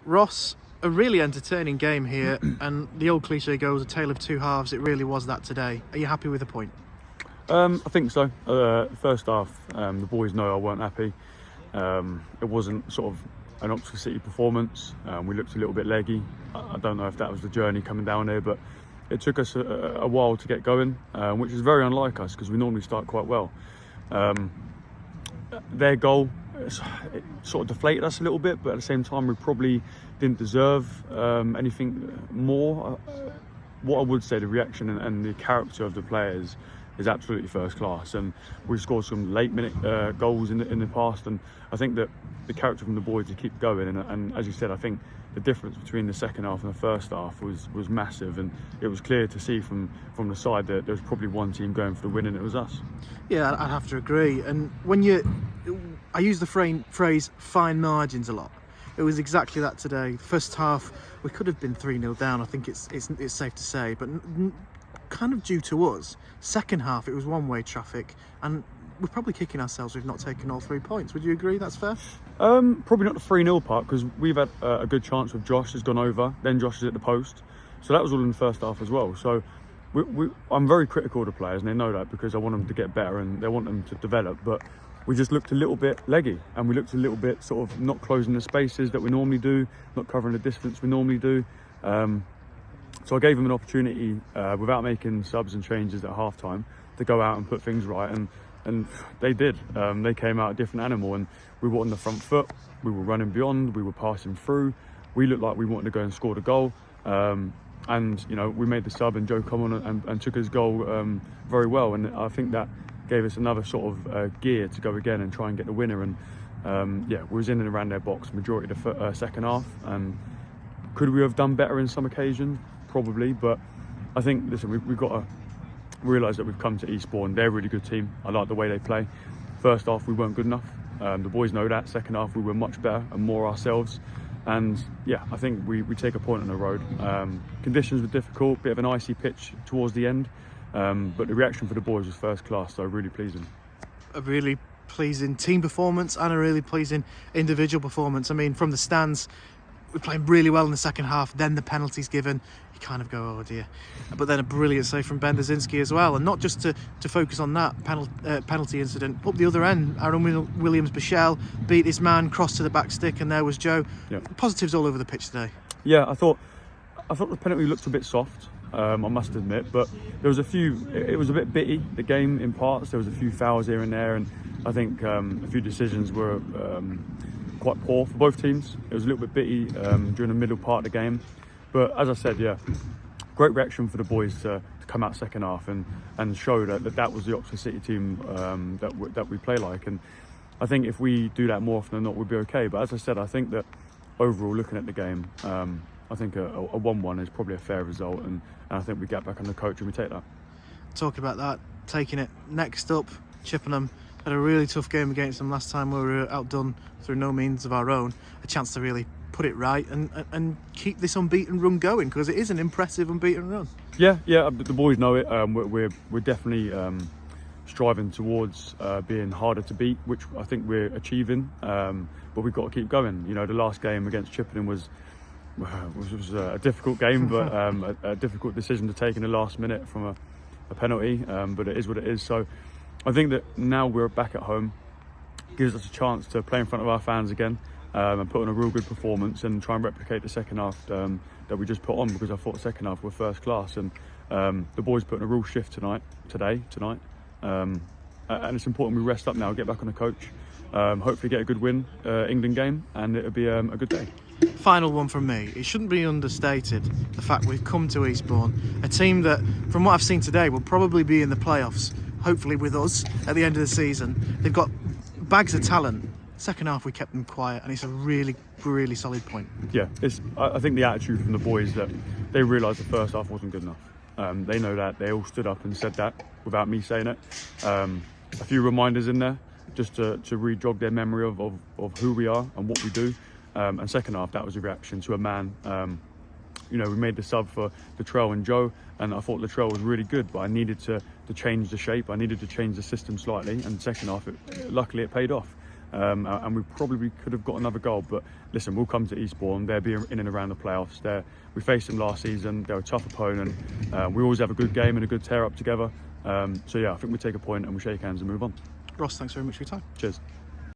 Ross, a really entertaining game here, and the old cliche goes, a tale of two halves. It really was that today. Are you happy with the point? I think so. First half, the boys know I weren't happy. It wasn't sort of an Oxford City performance. We looked a little bit leggy. I don't know if that was the journey coming down there, but it took us a while to get going, which is very unlike us because we normally start quite well. Their goal it sort of deflated us a little bit, but at the same time we probably didn't deserve anything more. What I would say, the reaction and the character of the players is absolutely first class, and we've scored some late minute goals in the past, and I think that the character from the boys to keep going, and as you said, I think the difference between the second half and the first half was massive, and it was clear to see from the side that there was probably one team going for the win, and it was us. Yeah, I'd have to agree. And I use the phrase fine margins a lot. It was exactly that today. First half, we could have been 3-0 down. I think it's safe to say, but kind of due to us. Second half, it was one-way traffic, and we're probably kicking ourselves we've not taken all 3 points. Would you agree that's fair? Probably not the 3-0 part, because we've had a good chance with Josh has gone over, then Josh is at the post, so that was all in the first half as well. So I'm very critical of the players, and they know that, because I want them to get better and they want them to develop, but we just looked a little bit leggy, and we looked a little bit sort of not closing the spaces that we normally do, not covering the distance we normally do. So I gave them an opportunity without making subs and changes at half time to go out and put things right, and they did. They came out a different animal, and we were on the front foot, we were running beyond, we were passing through, we looked like we wanted to go and score the goal, and you know, we made the sub, and Joe come on and took his goal very well, and I think that gave us another sort of gear to go again and try and get the winner. And yeah, we was in and around their box majority of the second half, and could we have done better in some occasions? Probably, but I think, listen, we've got to realise that we've come to Eastbourne. They're a really good team. I like the way they play. First half, we weren't good enough. The boys know that. Second half, we were much better and more ourselves. And yeah, I think we take a point on the road. Conditions were difficult, bit of an icy pitch towards the end, but the reaction for the boys was first class, so really pleasing. A really pleasing team performance and a really pleasing individual performance. I mean, from the stands, we're playing really well in the second half, then the penalties given, you kind of go, oh dear. But then a brilliant save from Ben Dazinski as well, and not just to focus on that penalty incident. Up the other end, Aaron Williams-Bichelle beat his man, crossed to the back stick, and there was Joe. Yep. Positives all over the pitch today. Yeah, I thought the penalty looked a bit soft, I must admit, but there was a few, it was a bit bitty, the game in parts. There was a few fouls here and there, and I think a few decisions were quite poor for both teams. It was a little bit bitty during the middle part of the game, but as I said, yeah, great reaction for the boys to come out second half and show that was the Oxford City team that we play like. And I think if we do that more often than not, we'll be okay. But as I said, I think that overall, looking at the game, I think a 1-1 is probably a fair result, and I think we get back on the coach and we take that. Talking about that, taking it next up, Chippenham had a really tough game against them last time. We were outdone through no means of our own. A chance to really put it right and keep this unbeaten run going, because it is an impressive unbeaten run. Yeah, the boys know it. We're definitely striving towards being harder to beat, which I think we're achieving. But we've got to keep going. You know, the last game against Chippenham was a difficult game, but a difficult decision to take in the last minute from a penalty. But it is what it is. So I think that now we're back at home, gives us a chance to play in front of our fans again, and put on a real good performance and try and replicate the second half that we just put on, because I thought the second half were first class, and the boys put in a real shift tonight, and it's important we rest up now, get back on the coach, hopefully get a good win, England game, and it'll be a good day. Final one from me. It shouldn't be understated, the fact we've come to Eastbourne, a team that, from what I've seen today, will probably be in the playoffs, hopefully with us at the end of the season. They've got bags of talent. Second half, we kept them quiet, and it's a really, really solid point. Yeah, I think the attitude from the boys, that they realised the first half wasn't good enough. They know that. They all stood up and said that without me saying it. A few reminders in there just to re-jog their memory of who we are and what we do. And second half, that was a reaction to a man. You know, we made the sub for Latrell and Joe, and I thought Latrell was really good, but I needed to change the shape. I needed to change the system slightly, and second half, luckily it paid off. and we probably could have got another goal. But listen, we'll come to Eastbourne. They'll be in and around the playoffs. We faced them last season. They're a tough opponent. We always have a good game and a good tear up together. So yeah, I think we take a point and we shake hands and move on. Ross, thanks very much for your time. Cheers.